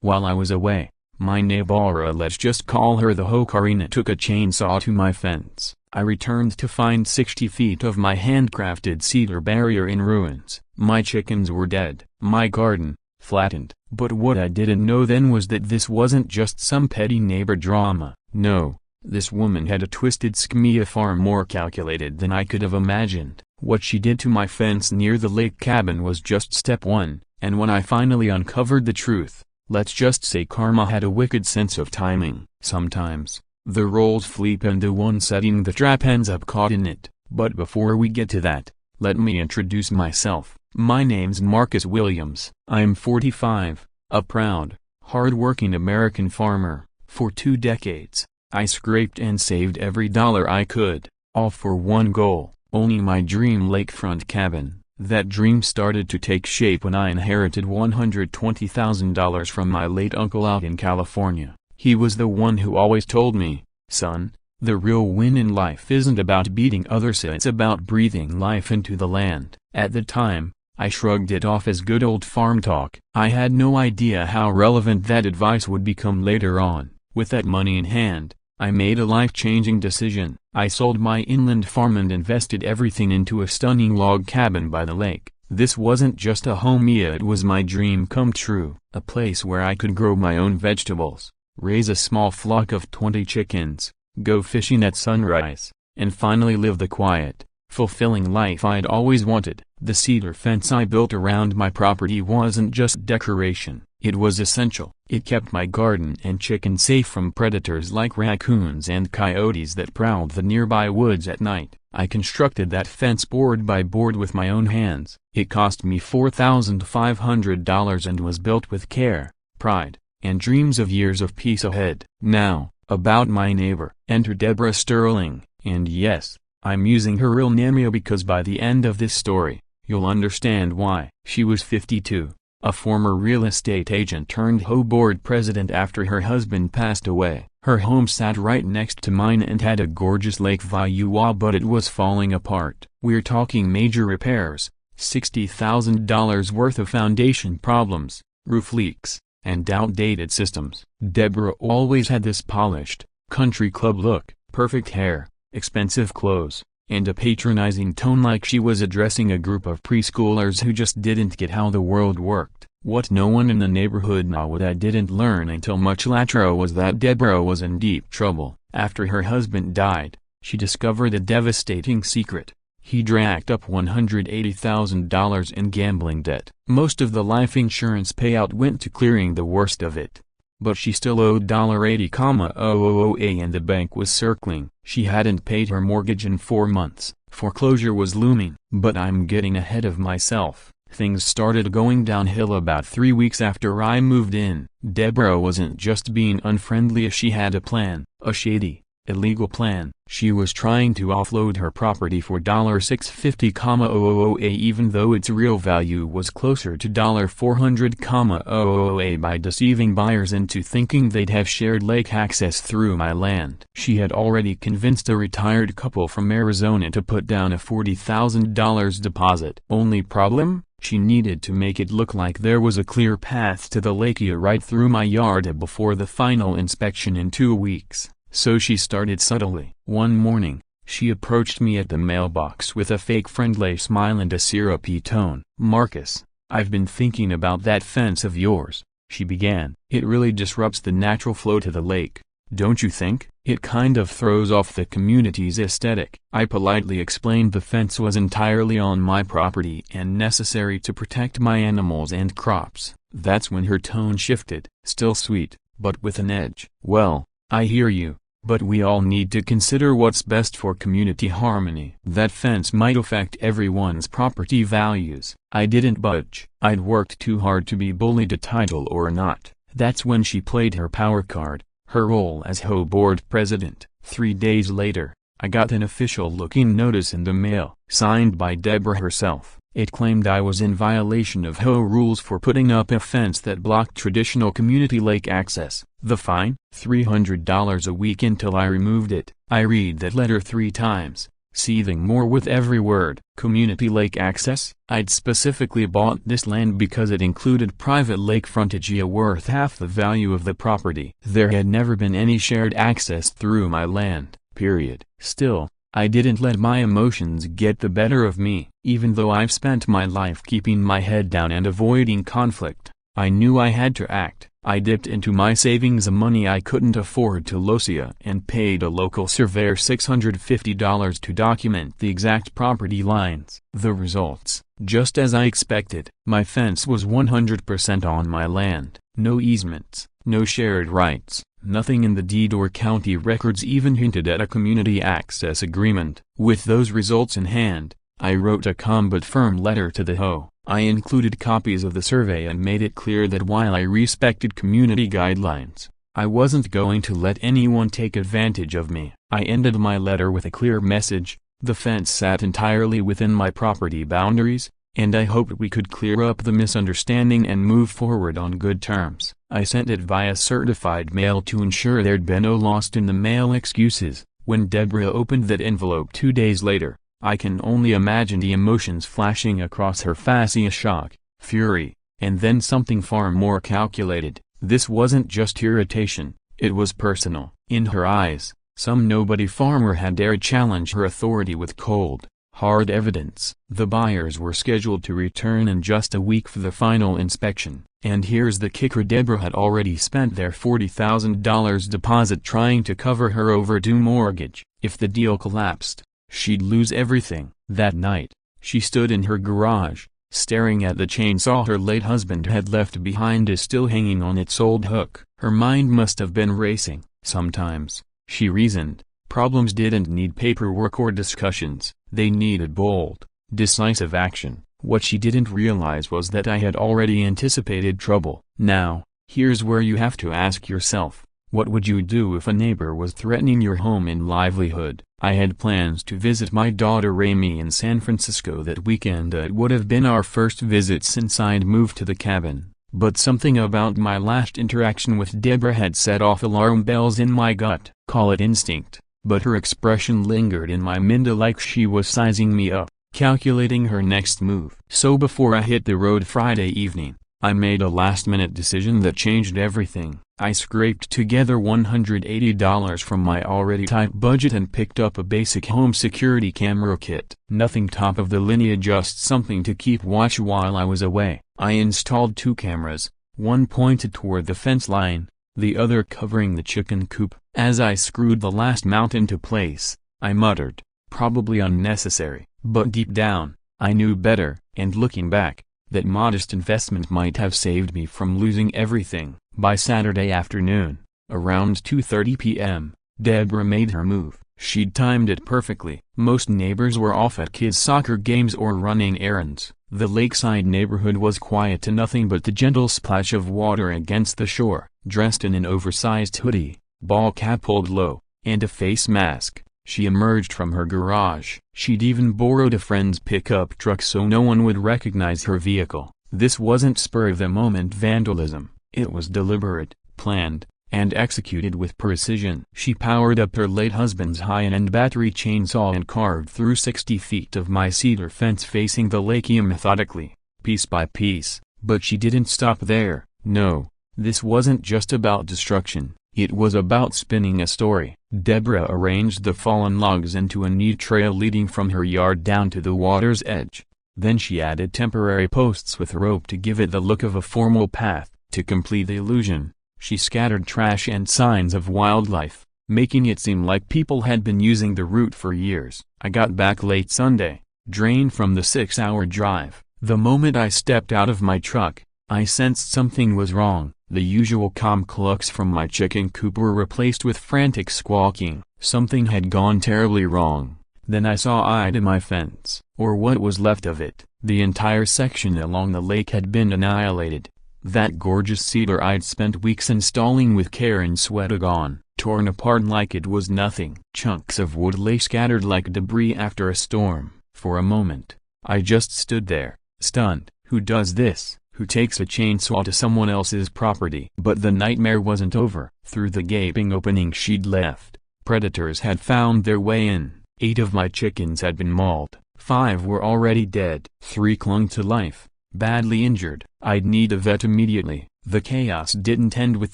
While I was away, my neighbor, let's just call her the HOA Karina, took a chainsaw to my fence. I returned to find 60 feet of my handcrafted cedar barrier in ruins. My chickens were dead, my garden flattened. But what I didn't know then was that this wasn't just some petty neighbor drama. No, this woman had a twisted scheme far more calculated than I could have imagined. What she did to my fence near the lake cabin was just step one, and when I finally uncovered the truth, let's just say karma had a wicked sense of timing. Sometimes, the roles flip and the one setting the trap ends up caught in it. But before we get to that, let me introduce myself. My name's Marcus Williams. I'm 45, a proud, hard-working American farmer. For 2 decades, I scraped and saved every dollar I could, all for one goal, owning my dream lakefront cabin. That dream started to take shape when I inherited $120,000 from my late uncle out in California. He was the one who always told me, son, the real win in life isn't about beating others, it's about breathing life into the land. At the time, I shrugged it off as good old farm talk. I had no idea how relevant that advice would become later on. With that money in hand, I made a life-changing decision. I sold my inland farm and invested everything into a stunning log cabin by the lake. This wasn't just a home, it was my dream come true. A place where I could grow my own vegetables, raise a small flock of 20 chickens, go fishing at sunrise, and finally live the quiet, fulfilling life I'd always wanted. The cedar fence I built around my property wasn't just decoration, it was essential. It kept my garden and chickens safe from predators like raccoons and coyotes that prowled the nearby woods at night. I constructed that fence board by board with my own hands. It cost me $4,500 and was built with care, pride, and dreams of years of peace ahead. Now, about my neighbor. Enter Deborah Sterling, and yes, I'm using her real name because by the end of this story, you'll understand why. She was 52, a former real estate agent turned HOA board president after her husband passed away. Her home sat right next to mine and had a gorgeous lake view, but it was falling apart. We're talking major repairs, $60,000 worth of foundation problems, roof leaks, and outdated systems. Deborah always had this polished, country club look, perfect hair, expensive clothes, and a patronizing tone like she was addressing a group of preschoolers who just didn't get how the world worked. What no one in the neighborhood knew, what I didn't learn until much later, was that Deborah was in deep trouble. After her husband died, she discovered a devastating secret. He'd racked up $180,000 in gambling debt. Most of the life insurance payout went to clearing the worst of it. But she still owed $80,000 and the bank was circling. She hadn't paid her mortgage in 4 months. Foreclosure was looming. But I'm getting ahead of myself. Things started going downhill about 3 weeks after I moved in. Deborah wasn't just being unfriendly, she had a plan, a shady, illegal plan. She was trying to offload her property for $650,000 even though its real value was closer to $400,000 by deceiving buyers into thinking they'd have shared lake access through my land. She had already convinced a retired couple from Arizona to put down a $40,000 deposit. Only problem? She needed to make it look like there was a clear path to the lake right through my yard before the final inspection in 2 weeks. So she started subtly. One morning, she approached me at the mailbox with a fake friendly smile and a syrupy tone. "Marcus, I've been thinking about that fence of yours," she began. "It really disrupts the natural flow to the lake, don't you think? It kind of throws off the community's aesthetic." I politely explained the fence was entirely on my property and necessary to protect my animals and crops. That's when her tone shifted, still sweet, but with an edge. "Well, I hear you. But we all need to consider what's best for community harmony. That fence might affect everyone's property values." I didn't budge. I'd worked too hard to be bullied, a title or not. That's when she played her power card, her role as HOA board president. 3 days later, I got an official-looking notice in the mail, signed by Deborah herself. It claimed I was in violation of HOA rules for putting up a fence that blocked traditional community lake access. The fine? $300 a week until I removed it. I read that letter 3 times, seething more with every word. Community lake access? I'd specifically bought this land because it included private lake frontage worth half the value of the property. There had never been any shared access through my land, period. Still, I didn't let my emotions get the better of me. Even though I've spent my life keeping my head down and avoiding conflict, I knew I had to act. I dipped into my savings of money I couldn't afford to Lucia and paid a local surveyor $650 to document the exact property lines. The results, just as I expected. My fence was 100% on my land. No easements, no shared rights, nothing in the deed or county records even hinted at a community access agreement. With those results in hand, I wrote a calm but firm letter to the HOA. I included copies of the survey and made it clear that while I respected community guidelines, I wasn't going to let anyone take advantage of me. I ended my letter with a clear message: the fence sat entirely within my property boundaries, and I hoped we could clear up the misunderstanding and move forward on good terms. I sent it via certified mail to ensure there'd been no lost in the mail excuses. When Deborah opened that envelope 2 days later, I can only imagine the emotions flashing across her face: shock, fury, and then something far more calculated. This wasn't just irritation, it was personal. In her eyes, some nobody farmer had dared challenge her authority with cold, hard evidence. The buyers were scheduled to return in just a week for the final inspection. And here's the kicker: Deborah had already spent their $40,000 deposit trying to cover her overdue mortgage. If the deal collapsed, she'd lose everything. That night, she stood in her garage, staring at the chainsaw her late husband had left behind still hanging on its old hook. Her mind must have been racing. Sometimes, she reasoned, problems didn't need paperwork or discussions, they needed bold, decisive action. What she didn't realize was that I had already anticipated trouble. Now, here's where you have to ask yourself, what would you do if a neighbor was threatening your home and livelihood? I had plans to visit my daughter Rami in San Francisco that weekend. It would have been our first visit since I'd moved to the cabin, but something about my last interaction with Deborah had set off alarm bells in my gut. Call it instinct, but her expression lingered in my mind like she was sizing me up, calculating her next move. So before I hit the road Friday evening, I made a last-minute decision that changed everything. I scraped together $180 from my already tight budget and picked up a basic home security camera kit. Nothing top of the line, just something to keep watch while I was away. I installed 2 cameras, one pointed toward the fence line, the other covering the chicken coop. As I screwed the last mount into place, I muttered, probably unnecessary. But deep down, I knew better, and looking back, that modest investment might have saved me from losing everything. By Saturday afternoon, around 2:30 p.m., Deborah made her move. She'd timed it perfectly. Most neighbors were off at kids' soccer games or running errands. The lakeside neighborhood was quiet to nothing but the gentle splash of water against the shore. Dressed in an oversized hoodie, ball cap pulled low, and a face mask, she emerged from her garage. She'd even borrowed a friend's pickup truck so no one would recognize her vehicle. This wasn't spur-of-the-moment vandalism. It was deliberate, planned, and executed with precision. She powered up her late husband's high-end battery chainsaw and carved through 60 feet of my cedar fence facing the lake methodically, piece by piece. But she didn't stop there. No, this wasn't just about destruction. It was about spinning a story. Deborah arranged the fallen logs into a neat trail leading from her yard down to the water's edge. Then she added temporary posts with rope to give it the look of a formal path. To complete the illusion, she scattered trash and signs of wildlife, making it seem like people had been using the route for years. I got back late Sunday, drained from the 6-hour drive. The moment I stepped out of my truck, I sensed something was wrong. The usual calm clucks from my chicken coop were replaced with frantic squawking. Something had gone terribly wrong. Then I saw eye to my fence, or what was left of it. The entire section along the lake had been annihilated. That gorgeous cedar I'd spent weeks installing with care and sweat gone, torn apart like it was nothing. Chunks of wood lay scattered like debris after a storm. For a moment, I just stood there, stunned. Who does this? Who takes a chainsaw to someone else's property? But the nightmare wasn't over. Through the gaping opening she'd left, predators had found their way in. 8 of my chickens had been mauled, 5 were already dead, 3 clung to life, badly injured. I'd need a vet immediately. The chaos didn't end with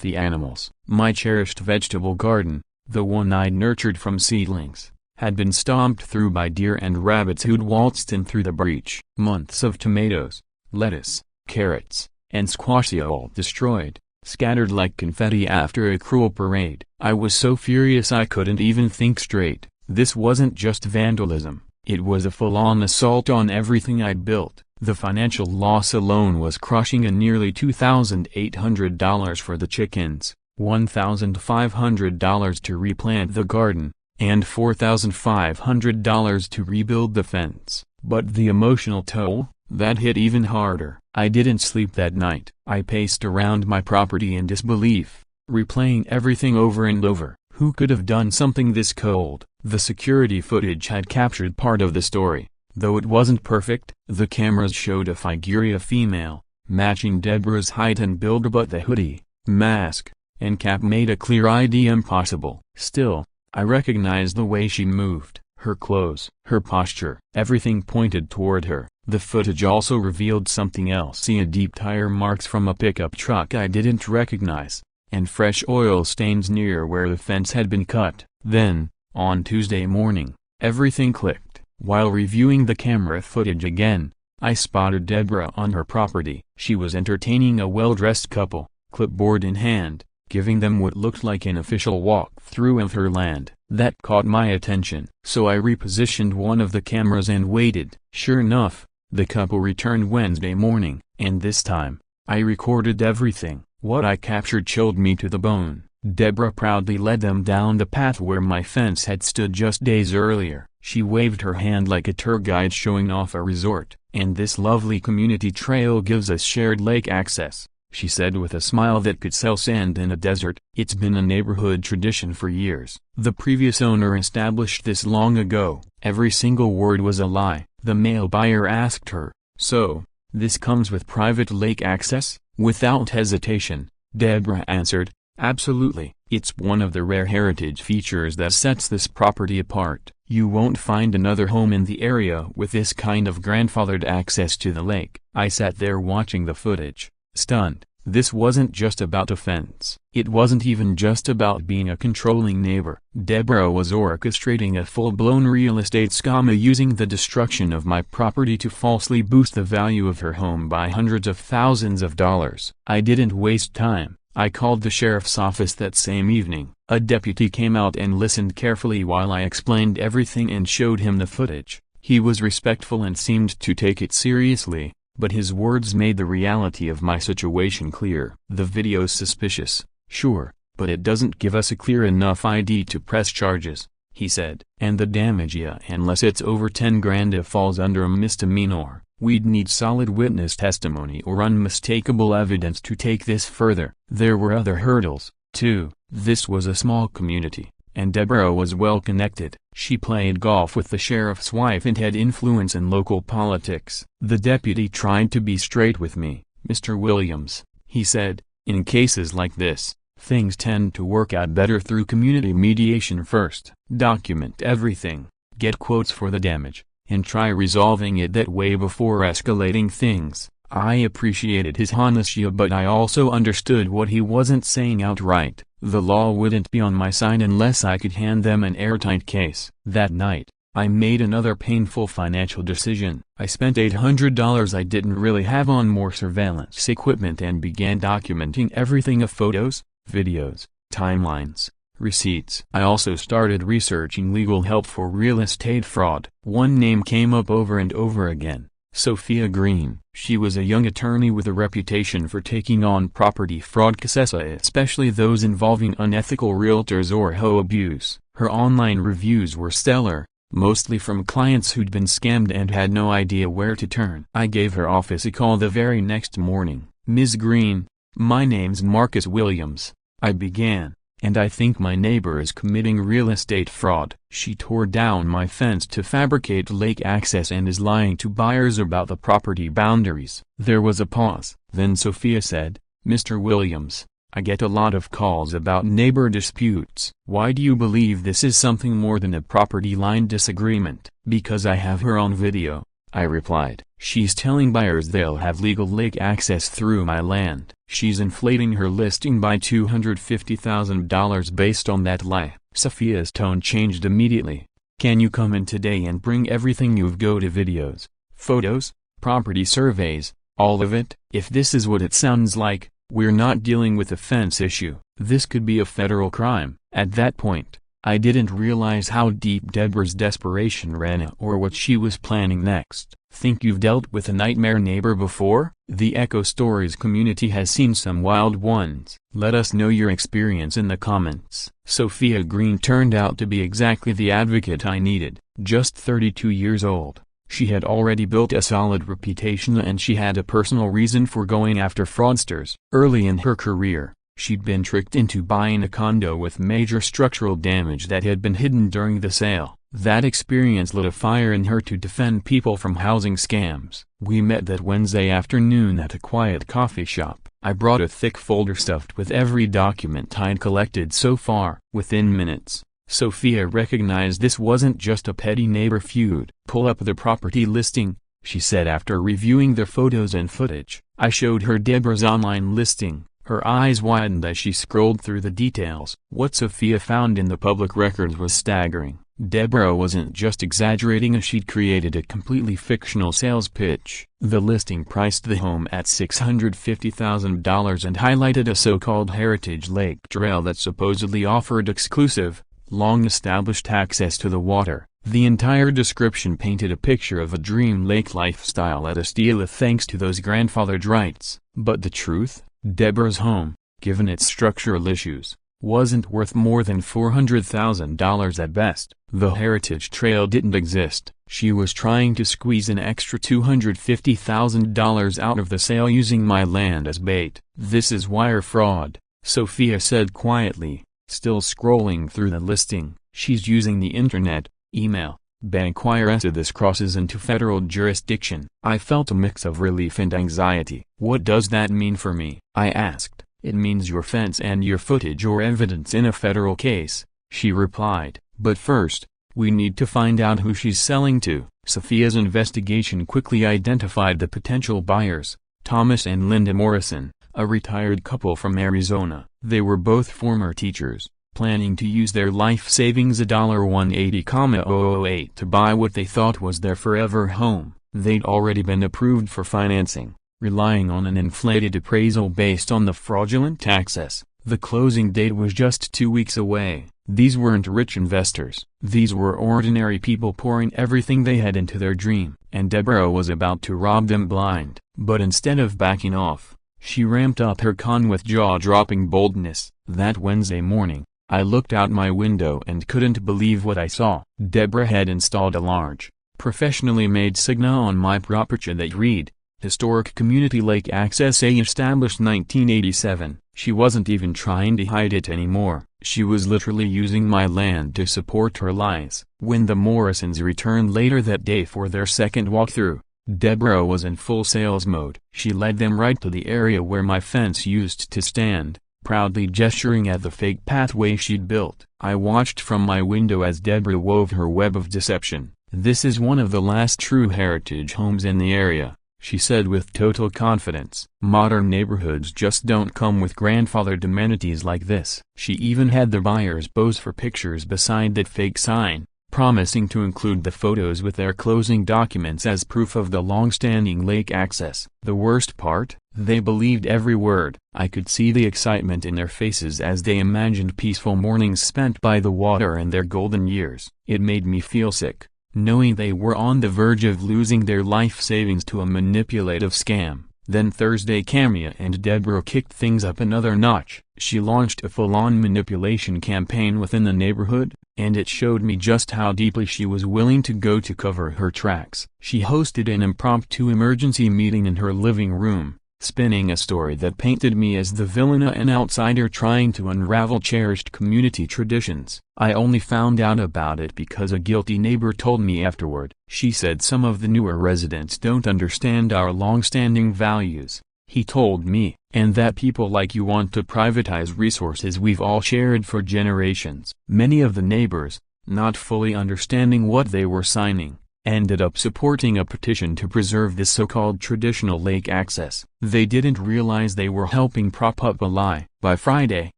the animals. My cherished vegetable garden, the one I'd nurtured from seedlings, had been stomped through by deer and rabbits who'd waltzed in through the breach. Months of tomatoes, lettuce, carrots, and squash all destroyed, scattered like confetti after a cruel parade. I was so furious I couldn't even think straight. This wasn't just vandalism, it was a full-on assault on everything I'd built. The financial loss alone was crushing, and nearly $2,800 for the chickens, $1,500 to replant the garden, and $4,500 to rebuild the fence. But the emotional toll, that hit even harder. I didn't sleep that night. I paced around my property in disbelief, replaying everything over and over. Who could have done something this cold? The security footage had captured part of the story. Though it wasn't perfect, the cameras showed a figure, a female, matching Deborah's height and build, but the hoodie, mask, and cap made a clear ID impossible. Still, I recognized the way she moved, her clothes, her posture. Everything pointed toward her. The footage also revealed something else. See deep tire marks from a pickup truck I didn't recognize, and fresh oil stains near where the fence had been cut. Then, on Tuesday morning, everything clicked. While reviewing the camera footage again, I spotted Deborah on her property. She was entertaining a well-dressed couple, clipboard in hand, giving them what looked like an official walkthrough of her land. That caught my attention. So I repositioned one of the cameras and waited. Sure enough, the couple returned Wednesday morning, and this time, I recorded everything. What I captured chilled me to the bone. Deborah proudly led them down the path where my fence had stood just days earlier. She waved her hand like a tour guide showing off a resort. "And this lovely community trail gives us shared lake access," she said with a smile that could sell sand in a desert. "It's been a neighborhood tradition for years. The previous owner established this long ago." Every single word was a lie. The male buyer asked her, "So, this comes with private lake access?" Without hesitation, Deborah answered, "Absolutely. It's one of the rare heritage features that sets this property apart. You won't find another home in the area with this kind of grandfathered access to the lake." I sat there watching the footage, stunned. This wasn't just about a fence. It wasn't even just about being a controlling neighbor. Deborah was orchestrating a full-blown real estate scam, using the destruction of my property to falsely boost the value of her home by hundreds of thousands of dollars. I didn't waste time. I called the sheriff's office that same evening. A deputy came out and listened carefully while I explained everything and showed him the footage. He was respectful and seemed to take it seriously, but his words made the reality of my situation clear. "The video's suspicious, sure, but it doesn't give us a clear enough ID to press charges," he said. "And the damage, yeah, unless it's over 10 grand, it falls under a misdemeanor. We'd need solid witness testimony or unmistakable evidence to take this further." There were other hurdles, too. This was a small community, and Deborah was well connected. She played golf with the sheriff's wife and had influence in local politics. The deputy tried to be straight with me. "Mr. Williams," he said, "in cases like this, things tend to work out better through community mediation first. Document everything, get quotes for the damage, and try resolving it that way before escalating things." I appreciated his honesty, but I also understood what he wasn't saying outright. The law wouldn't be on my side unless I could hand them an airtight case. That night, I made another painful financial decision. I spent $800 I didn't really have on more surveillance equipment and began documenting everything: of photos, videos, timelines, receipts. I also started researching legal help for real estate fraud. One name came up over and over again: Sophia Green. She was a young attorney with a reputation for taking on property fraud cases, especially those involving unethical realtors or HOA abuse. Her online reviews were stellar, mostly from clients who'd been scammed and had no idea where to turn. I gave her office a call the very next morning. "Ms. Green, my name's Marcus Williams," I began, "and I think my neighbor is committing real estate fraud. She tore down my fence to fabricate lake access and is lying to buyers about the property boundaries." There was a pause. Then Sophia said, "Mr. Williams, I get a lot of calls about neighbor disputes. Why do you believe this is something more than a property line disagreement? Because I have her on video, I replied. She's telling buyers they'll have legal lake access through my land. She's inflating her listing by $250,000 based on that lie. Sophia's tone changed immediately. Can you come in today and bring everything you've got? Videos, photos, property surveys, all of it? If this is what it sounds like, we're not dealing with a fence issue. This could be a federal crime. At that point, I didn't realize how deep Deborah's desperation ran or what she was planning next. Think you've dealt with a nightmare neighbor before? The Echo Stories community has seen some wild ones. Let us know your experience in the comments. Sophia Green turned out to be exactly the advocate I needed. Just 32 years old, she had already built a solid reputation and she had a personal reason for going after fraudsters. Early in her career, she'd been tricked into buying a condo with major structural damage that had been hidden during the sale. That experience lit a fire in her to defend people from housing scams. We met that Wednesday afternoon at a quiet coffee shop. I brought a thick folder stuffed with every document I'd collected so far. Within minutes, Sophia recognized this wasn't just a petty neighbor feud. Pull up the property listing, she said after reviewing the photos and footage. I showed her Deborah's online listing. Her eyes widened as she scrolled through the details. What Sophia found in the public records was staggering. Deborah wasn't just exaggerating as she'd created a completely fictional sales pitch. The listing priced the home at $650,000 and highlighted a so-called heritage lake trail that supposedly offered exclusive, long-established access to the water. The entire description painted a picture of a dream lake lifestyle at a steal thanks to those grandfathered rights. But the truth? Deborah's home, given its structural issues, wasn't worth more than $400,000 at best. The heritage trail didn't exist. She was trying to squeeze an extra $250,000 out of the sale using my land as bait. This is wire fraud, Sophia said quietly, still scrolling through the listing. She's using the internet, email, bank wires. This crosses into federal jurisdiction. I felt a mix of relief and anxiety. What does that mean for me? I asked. It means your fence and your footage or evidence in a federal case, she replied. But first, we need to find out who she's selling to. Sophia's investigation quickly identified the potential buyers, Thomas and Linda Morrison, a retired couple from Arizona. They were both former teachers, planning to use their life savings $180,008 to buy what they thought was their forever home. They'd already been approved for financing, relying on an inflated appraisal based on the fraudulent access. The closing date was just 2 weeks away. These weren't rich investors. These were ordinary people pouring everything they had into their dream. And Deborah was about to rob them blind. But instead of backing off, she ramped up her con with jaw-dropping boldness. That Wednesday morning, I looked out my window and couldn't believe what I saw. Deborah had installed a large, professionally made signal on my property that read, Historic Community Lake Access A, established 1987. She wasn't even trying to hide it anymore. She was literally using my land to support her lies. When the Morrisons returned later that day for their second walkthrough, Deborah was in full sales mode. She led them right to the area where my fence used to stand, proudly gesturing at the fake pathway she'd built. I watched from my window as Deborah wove her web of deception. This is one of the last true heritage homes in the area, she said with total confidence. Modern neighborhoods just don't come with grandfathered amenities like this. She even had the buyers pose for pictures beside that fake sign, promising to include the photos with their closing documents as proof of the long-standing lake access. The worst part? They believed every word. I could see the excitement in their faces as they imagined peaceful mornings spent by the water and their golden years. It made me feel sick, knowing they were on the verge of losing their life savings to a manipulative scam. Then Thursday, Camia and Deborah kicked things up another notch. She launched a full-on manipulation campaign within the neighborhood, and it showed me just how deeply she was willing to go to cover her tracks. She hosted an impromptu emergency meeting in her living room, spinning a story that painted me as the villain, an outsider trying to unravel cherished community traditions. I only found out about it because a guilty neighbor told me afterward. She said some of the newer residents don't understand our long-standing values, he told me, and that people like you want to privatize resources we've all shared for generations. Many of the neighbors, not fully understanding what they were signing, ended up supporting a petition to preserve this so-called traditional lake access. They didn't realize they were helping prop up a lie. By Friday,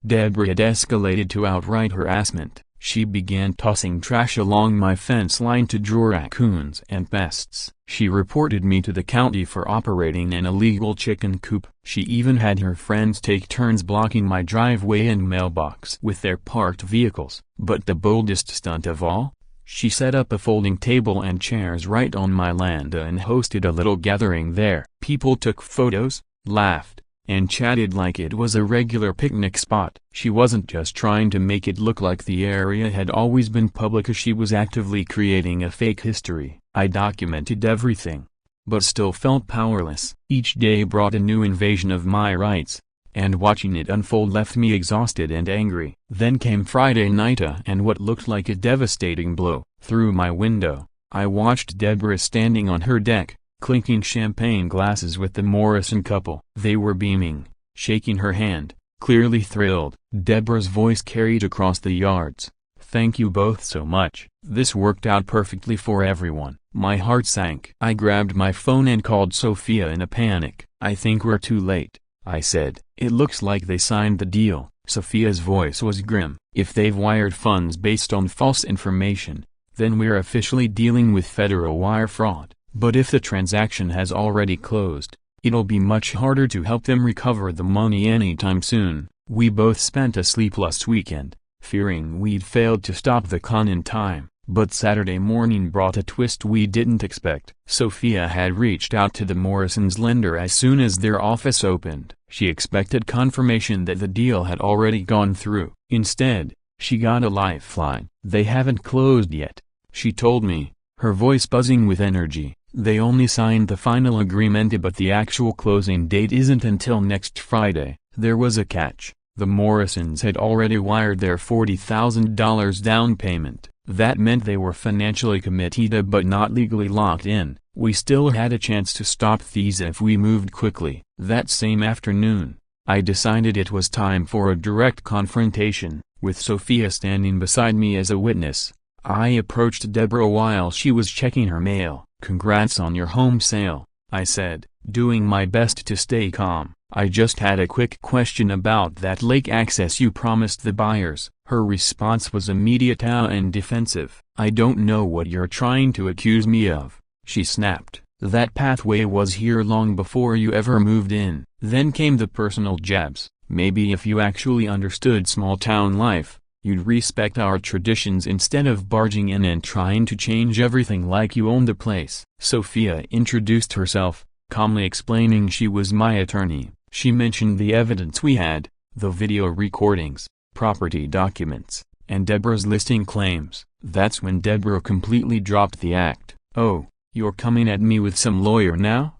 Deborah had escalated to outright harassment. She began tossing trash along my fence line to draw raccoons and pests. She reported me to the county for operating an illegal chicken coop. She even had her friends take turns blocking my driveway and mailbox with their parked vehicles. But the boldest stunt of all? She set up a folding table and chairs right on my land and hosted a little gathering there. People took photos, laughed, and chatted like it was a regular picnic spot. She wasn't just trying to make it look like the area had always been public, she was actively creating a fake history. I documented everything, but still felt powerless. Each day brought a new invasion of my rights, and watching it unfold left me exhausted and angry. Then came Friday night and what looked like a devastating blow. Through my window, I watched Deborah standing on her deck, clinking champagne glasses with the Morrison couple. They were beaming, shaking her hand, clearly thrilled. Deborah's voice carried across the yards. "Thank you both so much. This worked out perfectly for everyone." My heart sank. I grabbed my phone and called Sophia in a panic. "I think we're too late," I said. "It looks like they signed the deal." Sophia's voice was grim. "If they've wired funds based on false information, then we're officially dealing with federal wire fraud. But if the transaction has already closed, it'll be much harder to help them recover the money anytime soon." We both spent a sleepless weekend, fearing we'd failed to stop the con in time. But Saturday morning brought a twist we didn't expect. Sophia had reached out to the Morrisons' lender as soon as their office opened. She expected confirmation that the deal had already gone through. Instead, she got a lifeline. "They haven't closed yet," she told me, her voice buzzing with energy. "They only signed the final agreement, but the actual closing date isn't until next Friday." There was a catch. The Morrisons had already wired their $40,000 down payment. That meant they were financially committed but not legally locked in. We still had a chance to stop these if we moved quickly. That same afternoon, I decided it was time for a direct confrontation, with Sophia standing beside me as a witness. I approached Deborah while she was checking her mail. "Congrats on your home sale," I said, doing my best to stay calm. "I just had a quick question about that lake access you promised the buyers." Her response was immediate and defensive. "I don't know what you're trying to accuse me of," she snapped. "That pathway was here long before you ever moved in." Then came the personal jabs. "Maybe if you actually understood small-town life, you'd respect our traditions instead of barging in and trying to change everything like you own the place." Sophia introduced herself, calmly explaining she was my attorney. She mentioned the evidence we had, the video recordings, property documents, and Deborah's listing claims. That's when Deborah completely dropped the act. "Oh, you're coming at me with some lawyer now?"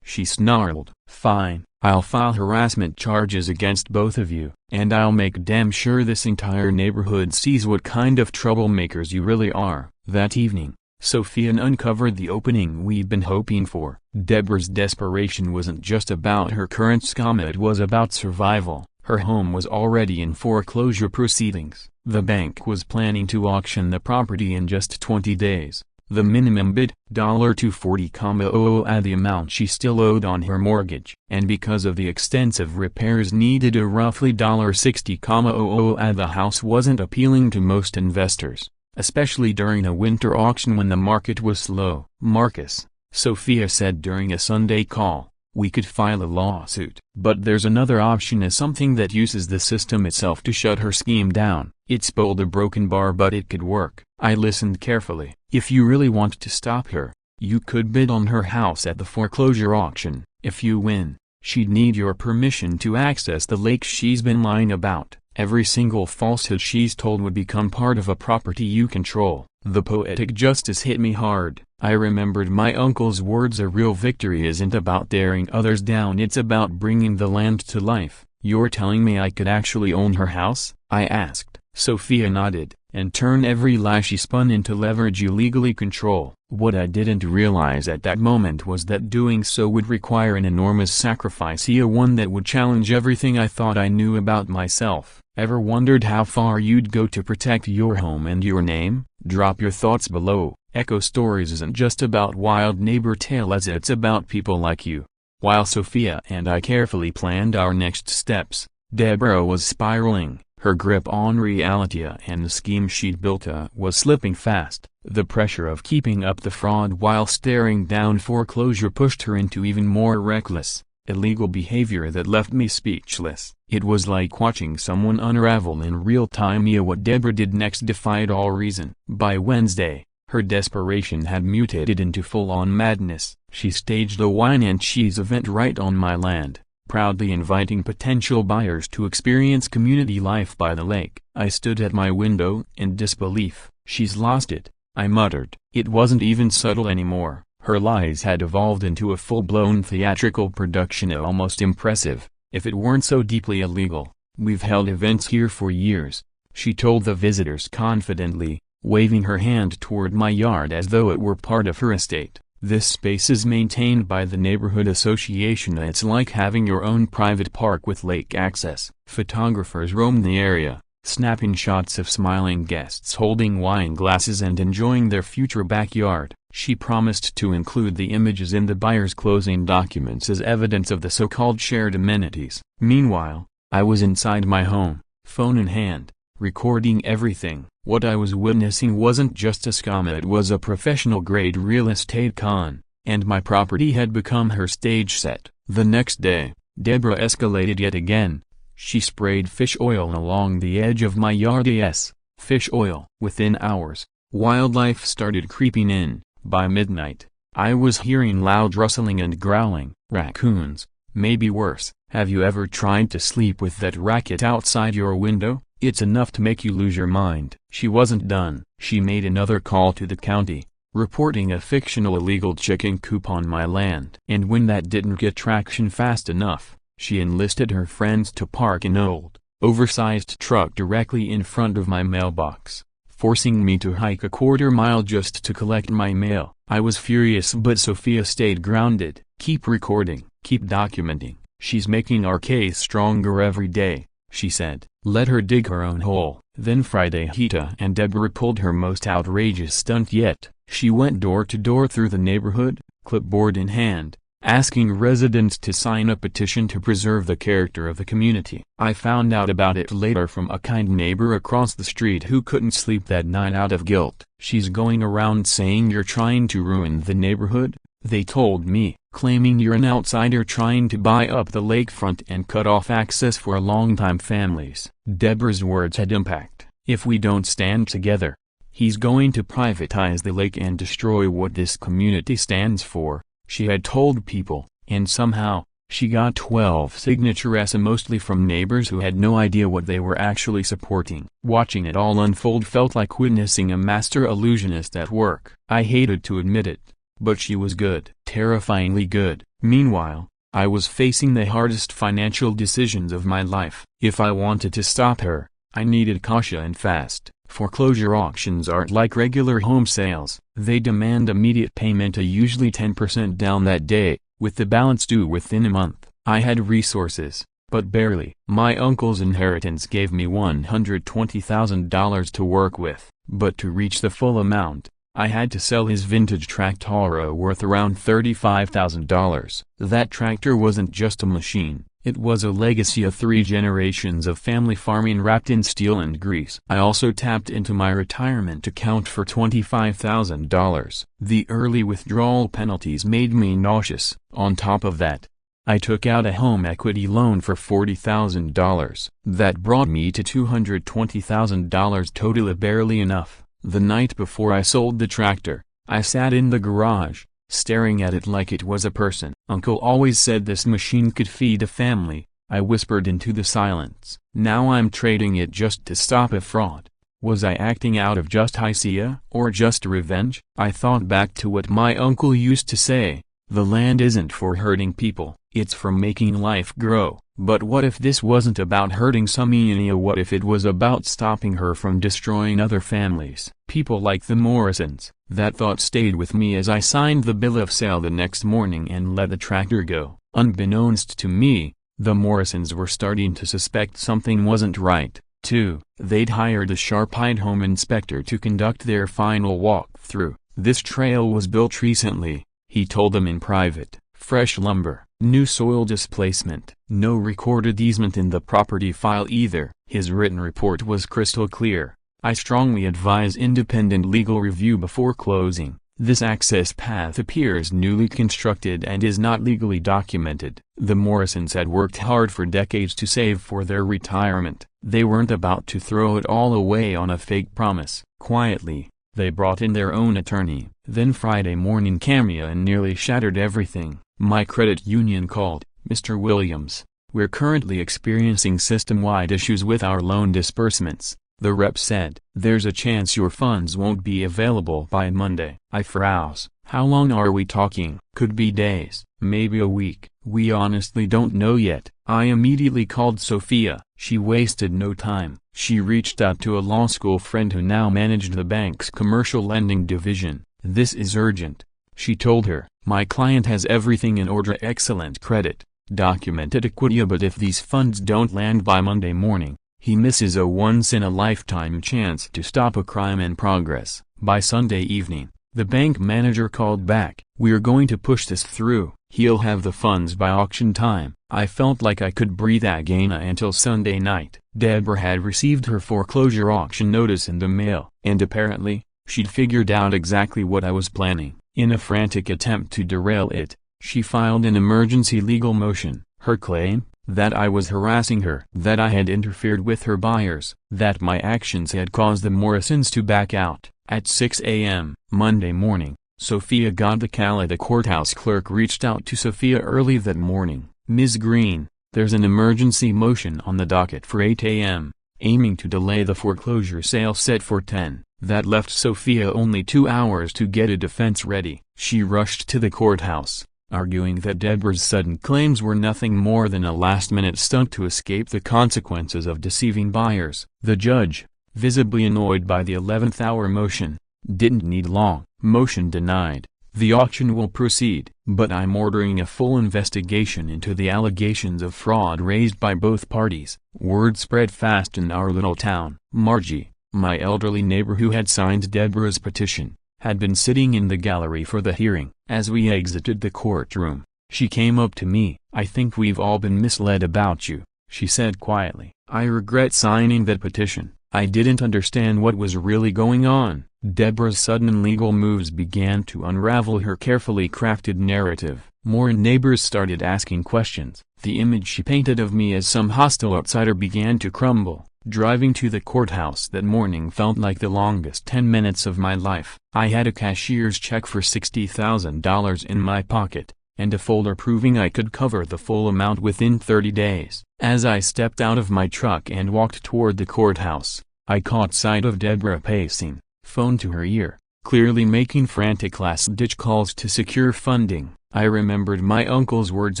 she snarled. "Fine, I'll file harassment charges against both of you, and I'll make damn sure this entire neighborhood sees what kind of troublemakers you really are." That evening, Sophia uncovered the opening we'd been hoping for. Deborah's desperation wasn't just about her current scam, it was about survival. Her home was already in foreclosure proceedings. The bank was planning to auction the property in just 20 days. The minimum bid, $240,000, the amount she still owed on her mortgage. And because of the extensive repairs needed, a roughly $60,000, the house wasn't appealing to most investors, especially during a winter auction when the market was slow. "Marcus," Sophia said during a Sunday call, "we could file a lawsuit. But there's another option, as something that uses the system itself to shut her scheme down. It's bold, a broken bar, but it could work." I listened carefully. "If you really want to stop her, you could bid on her house at the foreclosure auction. If you win, she'd need your permission to access the lake she's been lying about. Every single falsehood she's told would become part of a property you control." The poetic justice hit me hard. I remembered my uncle's words, "A real victory isn't about tearing others down, it's about bringing the land to life." "You're telling me I could actually own her house?" I asked. Sophia nodded. and turn every lie she spun into leverage you legally control. What I didn't realize at that moment was that doing so would require an enormous sacrifice, one that would challenge everything I thought I knew about myself. Ever wondered how far you'd go to protect your home and your name? Drop your thoughts below. Echo Stories isn't just about wild neighbor tales, it's about people like you. While Sophia and I carefully planned our next steps, Deborah was spiraling. Her grip on reality and the scheme she'd built was slipping fast. The pressure of keeping up the fraud while staring down foreclosure pushed her into even more reckless, illegal behavior that left me speechless. It was like watching someone unravel in real time. What Deborah did next defied all reason. By Wednesday, her desperation had mutated into full-on madness. She staged a wine and cheese event right on my land, proudly inviting potential buyers to experience community life by the lake. I stood at my window in disbelief. "She's lost it," I muttered. It wasn't even subtle anymore. Her lies had evolved into a full-blown theatrical production, almost impressive, if it weren't so deeply illegal. "We've held events here for years," she told the visitors confidently, waving her hand toward my yard as though it were part of her estate. "This space is maintained by the neighborhood association. It's like having your own private park with lake access." Photographers roamed the area, snapping shots of smiling guests holding wine glasses and enjoying their future backyard. She promised to include the images in the buyer's closing documents as evidence of the so-called shared amenities. Meanwhile, I was inside my home, phone in hand, recording everything. What I was witnessing wasn't just a scam, it was a professional-grade real estate con, and my property had become her stage set. The next day, Deborah escalated yet again. She sprayed fish oil along the edge of my yard. Yes, fish oil. Within hours, wildlife started creeping in. By midnight, I was hearing loud rustling and growling. Raccoons, maybe worse. Have you ever tried to sleep with that racket outside your window? It's enough to make you lose your mind. She wasn't done. She made another call to the county, reporting a fictional illegal chicken coop on my land. And when that didn't get traction fast enough, she enlisted her friends to park an old, oversized truck directly in front of my mailbox, forcing me to hike a quarter-mile just to collect my mail. I was furious, but Sophia stayed grounded. "Keep recording, keep documenting. She's making our case stronger every day," she said. Let her dig her own hole. Then Friday, Hita and Deborah pulled her most outrageous stunt yet. She went door to door through the neighborhood, clipboard in hand, asking residents to sign a petition to preserve the character of the community. I found out about it later from a kind neighbor across the street who couldn't sleep that night out of guilt. "She's going around saying you're trying to ruin the neighborhood," they told me, "claiming you're an outsider trying to buy up the lakefront and cut off access for longtime families." Deborah's words had impact. "If we don't stand together, he's going to privatize the lake and destroy what this community stands for," she had told people, and somehow, she got 12 signatures, mostly from neighbors who had no idea what they were actually supporting. Watching it all unfold felt like witnessing a master illusionist at work. I hated to admit it, but she was good, terrifyingly good. Meanwhile, I was facing the hardest financial decisions of my life. If I wanted to stop her, I needed caution and fast. Foreclosure auctions aren't like regular home sales. They demand immediate payment, usually 10% down that day, with the balance due within a month. I had resources, but barely. My uncle's inheritance gave me $120,000 to work with, but to reach the full amount, I had to sell his vintage tractor worth around $35,000. That tractor wasn't just a machine, it was a legacy of 3 generations of family farming wrapped in steel and grease. I also tapped into my retirement account for $25,000. The early withdrawal penalties made me nauseous. On top of that, I took out a home equity loan for $40,000. That brought me to $220,000 total, barely enough. The night before I sold the tractor, I sat in the garage, staring at it like it was a person. "Uncle always said this machine could feed a family," I whispered into the silence. "Now I'm trading it just to stop a fraud." Was I acting out of justice or just revenge? I thought back to what my uncle used to say: "The land isn't for hurting people, It's for making life grow. But what if this wasn't about hurting Samia? What if it was about stopping her from destroying other families? People like the Morrisons. That thought stayed with me as I signed the bill of sale the next morning and let the tractor go. Unbeknownst to me, the Morrisons were starting to suspect something wasn't right, too. They'd hired a sharp-eyed home inspector to conduct their final walkthrough. This trail was built recently, he told them in private. Fresh lumber, new soil displacement, no recorded easement in the property file either. His written report was crystal clear. I strongly advise independent legal review before closing. This access path appears newly constructed and is not legally documented. The Morrisons had worked hard for decades to save for their retirement. They weren't about to throw it all away on a fake promise. Quietly, they brought in their own attorney. Then Friday morning came and nearly shattered everything. My credit union called. Mr. Williams, we're currently experiencing system-wide issues with our loan disbursements. The rep said, there's a chance your funds won't be available by Monday. I froze. How long are we talking? Could be days, maybe a week. We honestly don't know yet. I immediately called Sophia. She wasted no time. She reached out to a law school friend who now managed the bank's commercial lending division. This is urgent, she told her. My client has everything in order, excellent credit, documented equity, but if these funds don't land by Monday morning, he misses a once-in-a-lifetime chance to stop a crime in progress. By Sunday evening, the bank manager called back. We're going to push this through. He'll have the funds by auction time. I felt like I could breathe again until Sunday night. Deborah had received her foreclosure auction notice in the mail, and apparently, she'd figured out exactly what I was planning. In a frantic attempt to derail it, she filed an emergency legal motion. Her claim? That I was harassing her, that I had interfered with her buyers, that my actions had caused the Morrisons to back out. At 6 a.m. Monday morning, Sophia got the call. The courthouse clerk reached out to Sophia early that morning. Ms. Green, there's an emergency motion on the docket for 8 a.m., aiming to delay the foreclosure sale set for 10. That left Sophia only 2 hours to get a defense ready. She rushed to the courthouse, arguing that Deborah's sudden claims were nothing more than a last-minute stunt to escape the consequences of deceiving buyers. The judge, visibly annoyed by the 11th hour motion, didn't need long. Motion denied. The auction will proceed, but I'm ordering a full investigation into the allegations of fraud raised by both parties. Word spread fast in our little town. Margie, my elderly neighbor who had signed Deborah's petition, had been sitting in the gallery for the hearing. As we exited the courtroom, she came up to me. I think we've all been misled about you, she said quietly. I regret signing that petition. I didn't understand what was really going on. Deborah's sudden legal moves began to unravel her carefully crafted narrative. More neighbors started asking questions. The image she painted of me as some hostile outsider began to crumble. Driving to the courthouse that morning felt like the longest 10 minutes of my life. I had a cashier's check for $60,000 in my pocket, and a folder proving I could cover the full amount within 30 days. As I stepped out of my truck and walked toward the courthouse, I caught sight of Deborah pacing, phone to her ear, clearly making frantic last-ditch calls to secure funding. I remembered my uncle's words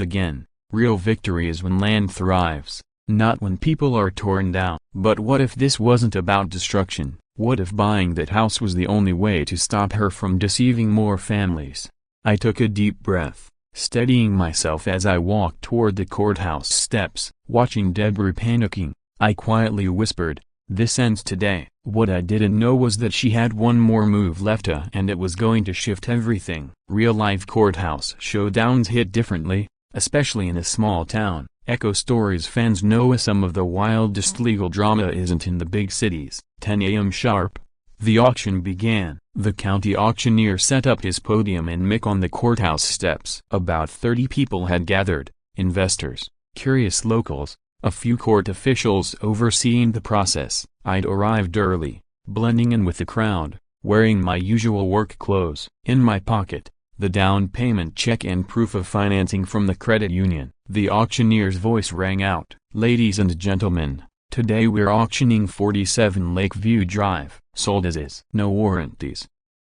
again. Real victory is when land thrives, not when people are torn down. But what if this wasn't about destruction? What if buying that house was the only way to stop her from deceiving more families? I took a deep breath, steadying myself as I walked toward the courthouse steps. Watching Deborah panicking, I quietly whispered, "This ends today." What I didn't know was that she had one more move left, and it was going to shift everything. Real-life courthouse showdowns hit differently, especially in a small town. Echo Stories fans know some of the wildest legal drama isn't in the big cities. 10 a.m. sharp, the auction began. The county auctioneer set up his podium and mic on the courthouse steps. About 30 people had gathered, investors, curious locals, a few court officials overseeing the process. I'd arrived early, blending in with the crowd, wearing my usual work clothes. In my pocket, the down payment check and proof of financing from the credit union. The auctioneer's voice rang out. "Ladies and gentlemen, today we're auctioning 47 Lakeview Drive, sold as is. No warranties.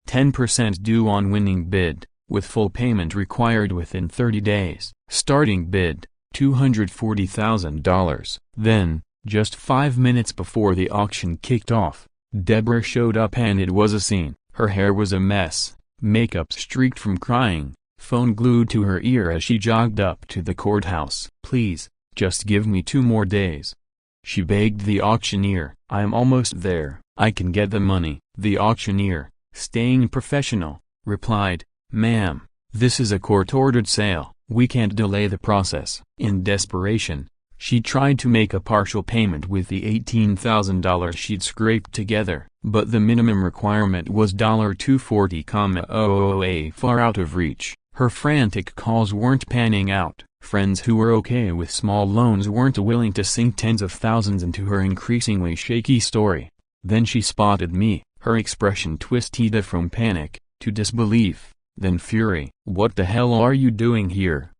10% due on winning bid. with full payment required within 30 days. Starting bid, $240,000. Then, just 5 minutes before the auction kicked off, Deborah showed up and it was a scene. Her hair was a mess, makeup streaked from crying, phone glued to her ear as she jogged up to the courthouse. "Please, just give me 2 more days," she begged the auctioneer. "I'm almost there. I can get the money." The auctioneer, staying professional, replied, "Ma'am, this is a court-ordered sale. We can't delay the process." In desperation, she tried to make a partial payment with the $18,000 she'd scraped together, but the minimum requirement was $240,000, far out of reach. Her frantic calls weren't panning out. Friends who were okay with small loans weren't willing to sink tens of thousands into her increasingly shaky story. Then she spotted me, her expression twisted from panic to disbelief, then fury. "What the hell are you doing here?"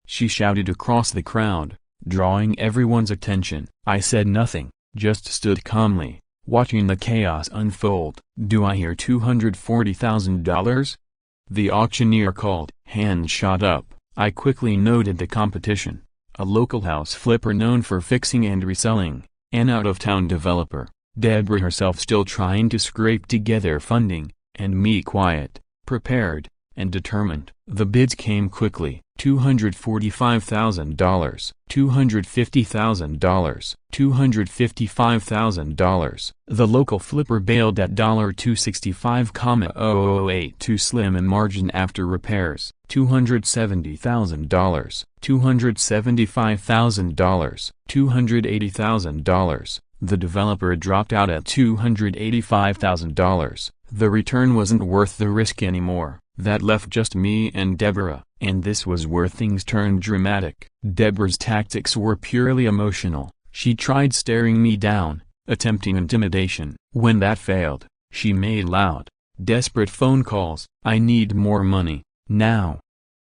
she shouted across the crowd, drawing everyone's attention. I said nothing, just stood calmly, watching the chaos unfold. "Do I hear $240,000? The auctioneer called. Hands shot up. I quickly noted the competition. A local house flipper known for fixing and reselling, an out-of-town developer, Deborah herself still trying to scrape together funding, and me quiet, prepared, and determined. The bids came quickly. $245,000, $250,000, $255,000. The local flipper bailed at $265,008, too slim a margin after repairs. $270,000, $275,000, $280,000. The developer dropped out at $285,000. The return wasn't worth the risk anymore. That left just me and Deborah, and this was where things turned dramatic. Deborah's tactics were purely emotional. She tried staring me down, attempting intimidation. When that failed, she made loud, desperate phone calls. "I need more money, now,"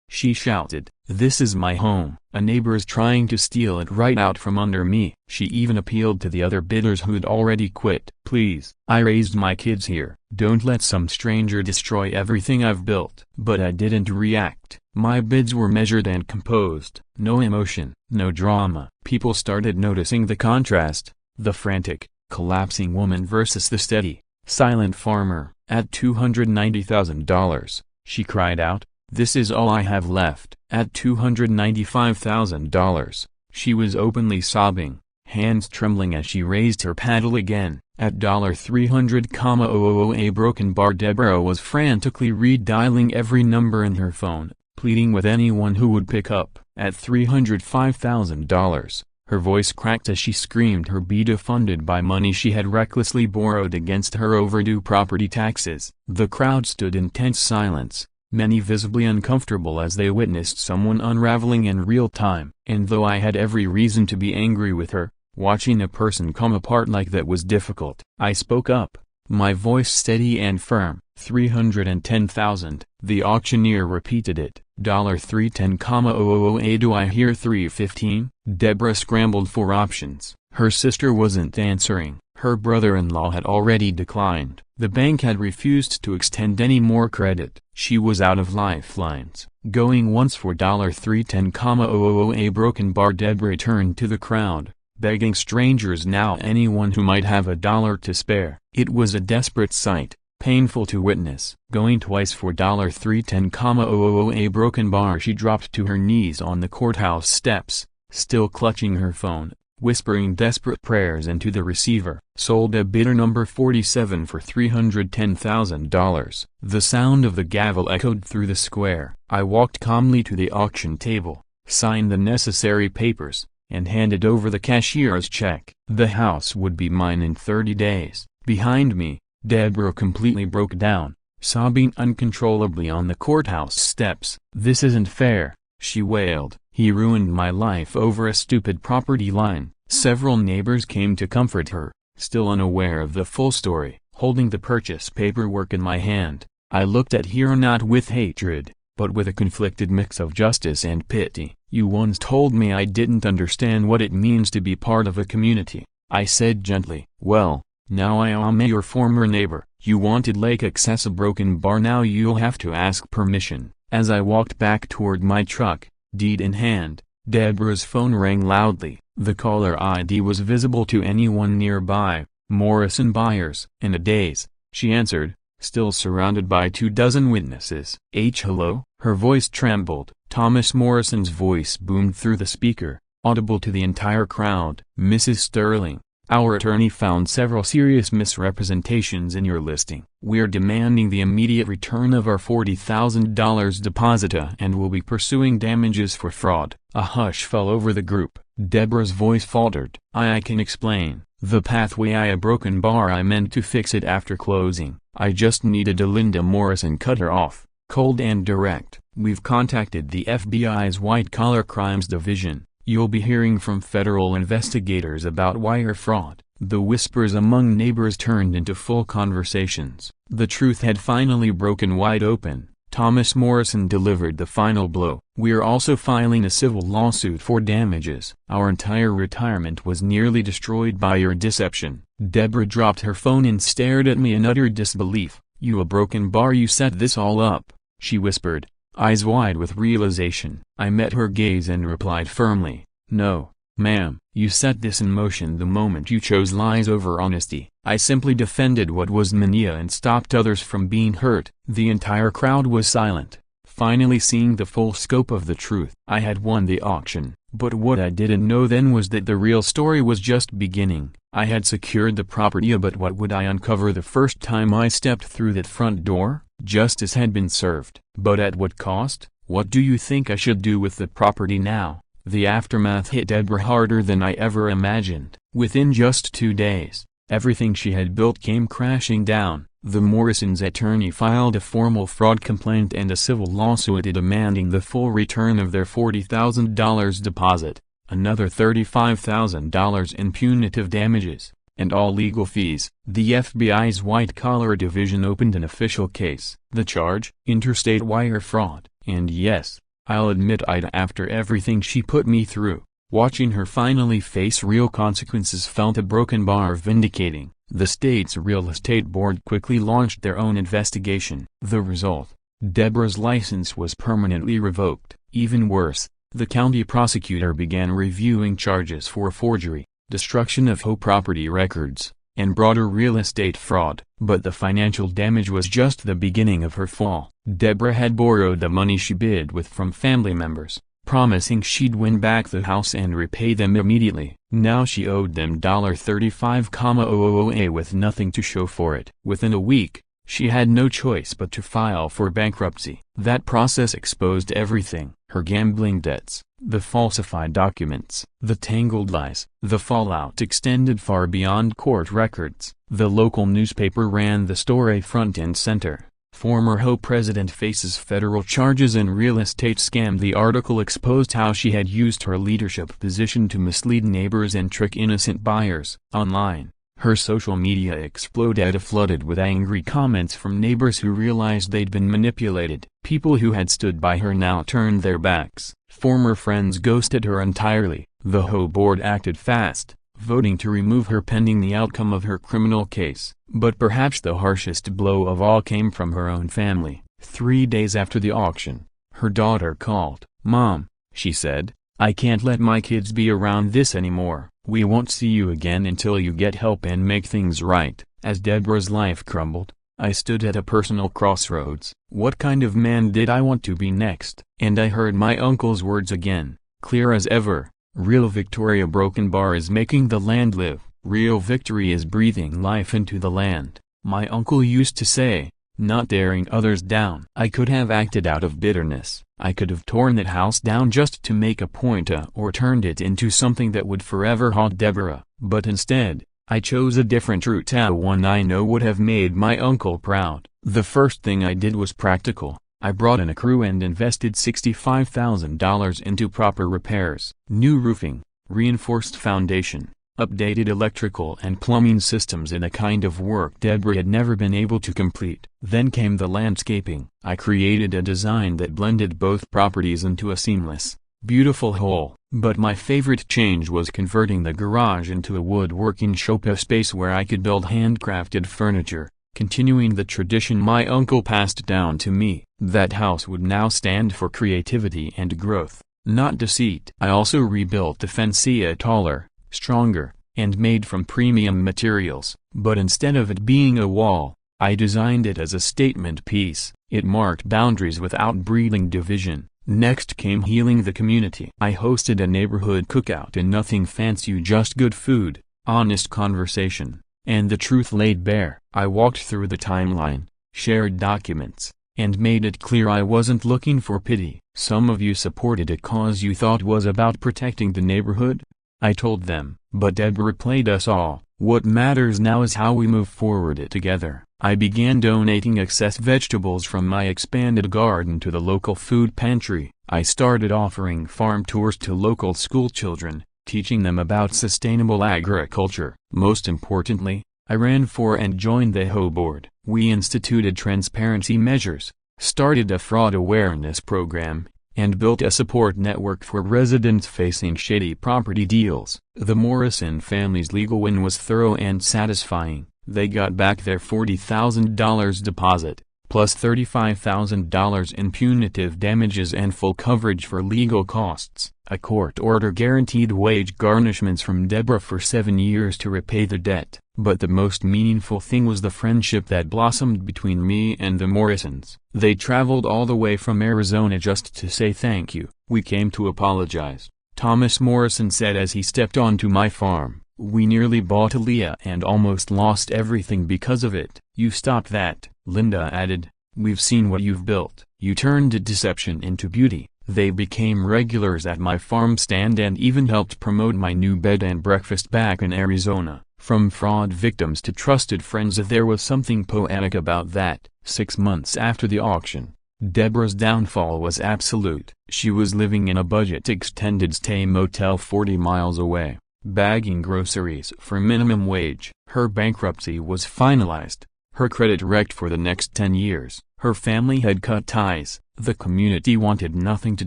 she shouted. "This is my home. A neighbor's trying to steal it right out from under me." She even appealed to the other bidders who'd already quit. "Please, I raised my kids here. Don't let some stranger destroy everything I've built." But I didn't react. My bids were measured and composed. No emotion, no drama. People started noticing the contrast, the frantic, collapsing woman versus the steady, silent farmer. At $290,000, she cried out, "This is all I have left." At $295,000, she was openly sobbing, hands trembling as she raised her paddle again. At $300,000, a broken bar. Deborah was frantically redialing every number in her phone, pleading with anyone who would pick up. At $305,000, her voice cracked as she screamed her bid funded by money she had recklessly borrowed against her overdue property taxes. The crowd stood in tense silence, many visibly uncomfortable as they witnessed someone unraveling in real time. And though I had every reason to be angry with her, watching a person come apart like that was difficult. I spoke up, my voice steady and firm. $310,000. The auctioneer repeated it. $310,000. Do I hear $315? Deborah scrambled for options. Her sister wasn't answering. Her brother-in-law had already declined. The bank had refused to extend any more credit. She was out of lifelines. Going once for $310,000. A broken bar. Deborah turned to the crowd, begging strangers, now anyone who might have a dollar to spare. It was a desperate sight, painful to witness. Going twice for $310,000. A broken bar. She dropped to her knees on the courthouse steps, still clutching her phone, whispering desperate prayers into the receiver. Sold a bidder number 47 for $310,000. The sound of the gavel echoed through the square. I walked calmly to the auction table, signed the necessary papers, and handed over the cashier's check. The house would be mine in 30 days. Behind me, Deborah completely broke down, sobbing uncontrollably on the courthouse steps. "This isn't fair," she wailed. "He ruined my life over a stupid property line." Several neighbors came to comfort her, still unaware of the full story. Holding the purchase paperwork in my hand, I looked at her not with hatred, but with a conflicted mix of justice and pity. "You once told me I didn't understand what it means to be part of a community," I said gently. "Well, now I am your former neighbor. You wanted lake access, a broken bar, now you'll have to ask permission." As I walked back toward my truck, deed in hand, Deborah's phone rang loudly. The caller ID was visible to anyone nearby, Morrison Buyers. In a daze, she answered, still surrounded by 24 witnesses. Hello? Her voice trembled. Thomas Morrison's voice boomed through the speaker, audible to the entire crowd. Mrs. Sterling, our attorney found several serious misrepresentations in your listing. We're demanding the immediate return of our $40,000 deposit and will be pursuing damages for fraud. A hush fell over the group. Deborah's voice faltered. I can explain. The pathway a broken bar. I meant to fix it after closing. I just needed a. Linda Morrison cut her off, cold and direct. We've contacted the FBI's White-Collar Crimes Division. You'll be hearing from federal investigators about wire fraud. The whispers among neighbors turned into full conversations. The truth had finally broken wide open. Thomas Morrison delivered the final blow. We're also filing a civil lawsuit for damages. Our entire retirement was nearly destroyed by your deception. Deborah dropped her phone and stared at me in utter disbelief. You a broken bar? You set this all up, she whispered, eyes wide with realization. I met her gaze and replied firmly, no, ma'am, you set this in motion the moment you chose lies over honesty. I simply defended what was mania and stopped others from being hurt. The entire crowd was silent, finally seeing the full scope of the truth. I had won the auction, but what I didn't know then was that the real story was just beginning. I had secured the property, but what would I uncover the first time I stepped through that front door? Justice had been served. But at what cost? What do you think I should do with the property now? The aftermath hit Deborah harder than I ever imagined. Within just 2 days, everything she had built came crashing down. The Morrisons' attorney filed a formal fraud complaint and a civil lawsuit demanding the full return of their $40,000 deposit, another $35,000 in punitive damages, and all legal fees. The FBI's White-Collar Division opened an official case. The charge? Interstate wire fraud. And yes, I'll admit after everything she put me through, watching her finally face real consequences felt a broken bar vindicating. The state's real estate board quickly launched their own investigation. The result? Deborah's license was permanently revoked. Even worse, the county prosecutor began reviewing charges for forgery, destruction of HOA property records, and broader real estate fraud. But the financial damage was just the beginning of her fall. Deborah had borrowed the money she bid with from family members, promising she'd win back the house and repay them immediately. Now she owed them $35,000 with nothing to show for it. Within a week, she had no choice but to file for bankruptcy. That process exposed everything: her gambling debts, the falsified documents, the tangled lies. The fallout extended far beyond court records. The local newspaper ran the story front and center. Former HOA president faces federal charges in real estate scam. The article exposed how she had used her leadership position to mislead neighbors and trick innocent buyers. Online, her social media exploded, flooded with angry comments from neighbors who realized they'd been manipulated. People who had stood by her now turned their backs. Former friends ghosted her entirely. The HOA board acted fast, voting to remove her pending the outcome of her criminal case. But perhaps the harshest blow of all came from her own family. 3 days after the auction, her daughter called. "Mom," she said, "I can't let my kids be around this anymore. We won't see you again until you get help and make things right." As Deborah's life crumbled, I stood at a personal crossroads. What kind of man did I want to be next? And I heard my uncle's words again, clear as ever. Real victory. A broken bar is making the land live. Real victory is breathing life into the land, my uncle used to say, not tearing others down. I could have acted out of bitterness. I could have torn that house down just to make a point, or turned it into something that would forever haunt Deborah. But instead, I chose a different route, one I know would have made my uncle proud. The first thing I did was practical. I brought in a crew and invested $65,000 into proper repairs. New roofing, reinforced foundation, updated electrical and plumbing systems, in a kind of work Deborah had never been able to complete. Then came the landscaping. I created a design that blended both properties into a seamless, beautiful whole. But my favorite change was converting the garage into a woodworking shop, a space where I could build handcrafted furniture, continuing the tradition my uncle passed down to me. That house would now stand for creativity and growth, not deceit. I also rebuilt the fence taller, stronger, and made from premium materials, but instead of it being a wall, I designed it as a statement piece. It marked boundaries without breeding division. Next came healing the community. I hosted a neighborhood cookout, and nothing fancy, just good food, honest conversation, and the truth laid bare. I walked through the timeline, shared documents, and made it clear I wasn't looking for pity. Some of you supported a cause you thought was about protecting the neighborhood? I told them, but Deborah played us all. What matters now is how we move forward it together. I began donating excess vegetables from my expanded garden to the local food pantry. I started offering farm tours to local school children, teaching them about sustainable agriculture. Most importantly, I ran for and joined the HOA board. We instituted transparency measures, started a fraud awareness program, and built a support network for residents facing shady property deals. The Morrison family's legal win was thorough and satisfying. They got back their $40,000 deposit, plus $35,000 in punitive damages and full coverage for legal costs. A court order guaranteed wage garnishments from Deborah for 7 years to repay the debt. But the most meaningful thing was the friendship that blossomed between me and the Morrisons. They traveled all the way from Arizona just to say thank you. We came to apologize, Thomas Morrison said as he stepped onto my farm. We nearly bought Aaliyah and almost lost everything because of it. You stopped that, Linda added. We've seen what you've built. You turned deception into beauty. They became regulars at my farm stand and even helped promote my new bed and breakfast back in Arizona. From fraud victims to trusted friends, there was something poetic about that. 6 months after the auction, Deborah's downfall was absolute. She was living in a budget extended stay motel 40 miles away, bagging groceries for minimum wage. Her bankruptcy was finalized, her credit wrecked for the next 10 years. Her family had cut ties. The community wanted nothing to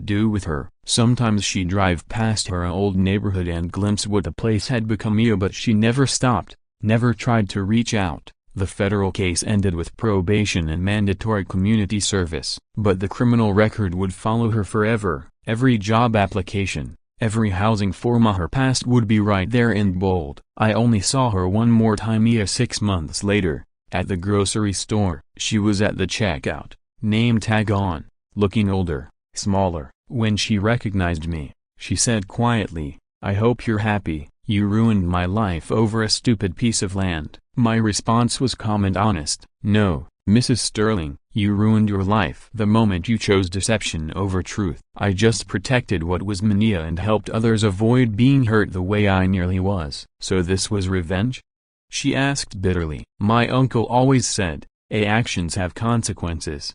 do with her. Sometimes she'd drive past her old neighborhood and glimpse what the place had become, but she never stopped, never tried to reach out. The federal case ended with probation and mandatory community service, but the criminal record would follow her forever. Every job application, every housing form her past would be right there in bold. I only saw her one more time 6 months later, at the grocery store. She was at the checkout, name tag on, looking older, smaller. When she recognized me, she said quietly, "I hope you're happy. You ruined my life over a stupid piece of land." My response was calm and honest. "No, Mrs. Sterling, you ruined your life the moment you chose deception over truth. I just protected what was mine and helped others avoid being hurt the way I nearly was." "So this was revenge?" she asked bitterly. "My uncle always said, actions have consequences.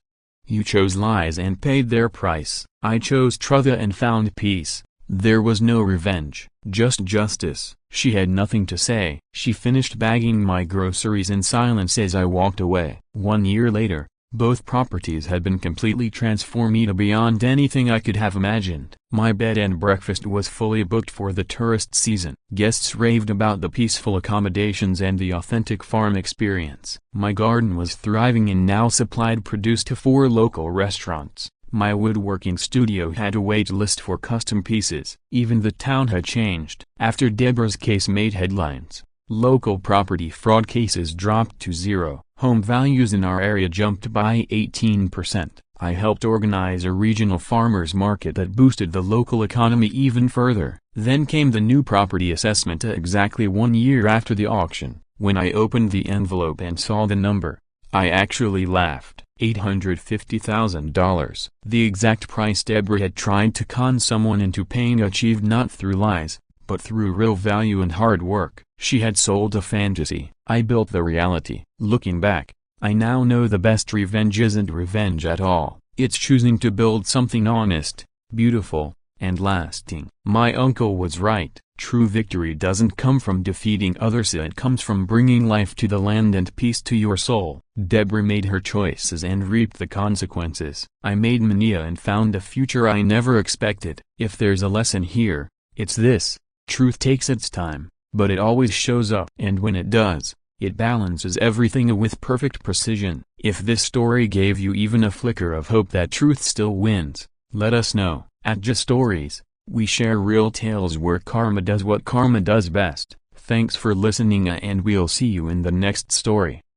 You chose lies and paid their price. I chose truth and found peace. There was no revenge, just justice." She had nothing to say. She finished bagging my groceries in silence as I walked away. 1 year later, both properties had been completely transformed beyond anything I could have imagined. My bed and breakfast was fully booked for the tourist season. Guests raved about the peaceful accommodations and the authentic farm experience. My garden was thriving and now supplied produce to 4 local restaurants. My woodworking studio had a wait list for custom pieces. Even the town had changed. After Deborah's case made headlines, local property fraud cases dropped to 0. Home values in our area jumped by 18%. I helped organize a regional farmers market that boosted the local economy even further. Then came the new property assessment exactly 1 year after the auction. When I opened the envelope and saw the number, I actually laughed. $850,000. The exact price Deborah had tried to con someone into paying, achieved not through lies, but through real value and hard work. She had sold a fantasy. I built the reality. Looking back, I now know the best revenge isn't revenge at all. It's choosing to build something honest, beautiful, and lasting. My uncle was right. True victory doesn't come from defeating others, it comes from bringing life to the land and peace to your soul. Deborah made her choices and reaped the consequences. I made mania and found a future I never expected. If there's a lesson here, it's this: truth takes its time, but it always shows up. And when it does, It balances everything with perfect precision. If this story gave you even a flicker of hope that truth still wins, let us know. At Just Stories, we share real tales where karma does what karma does best. Thanks for listening, and we'll see you in the next story.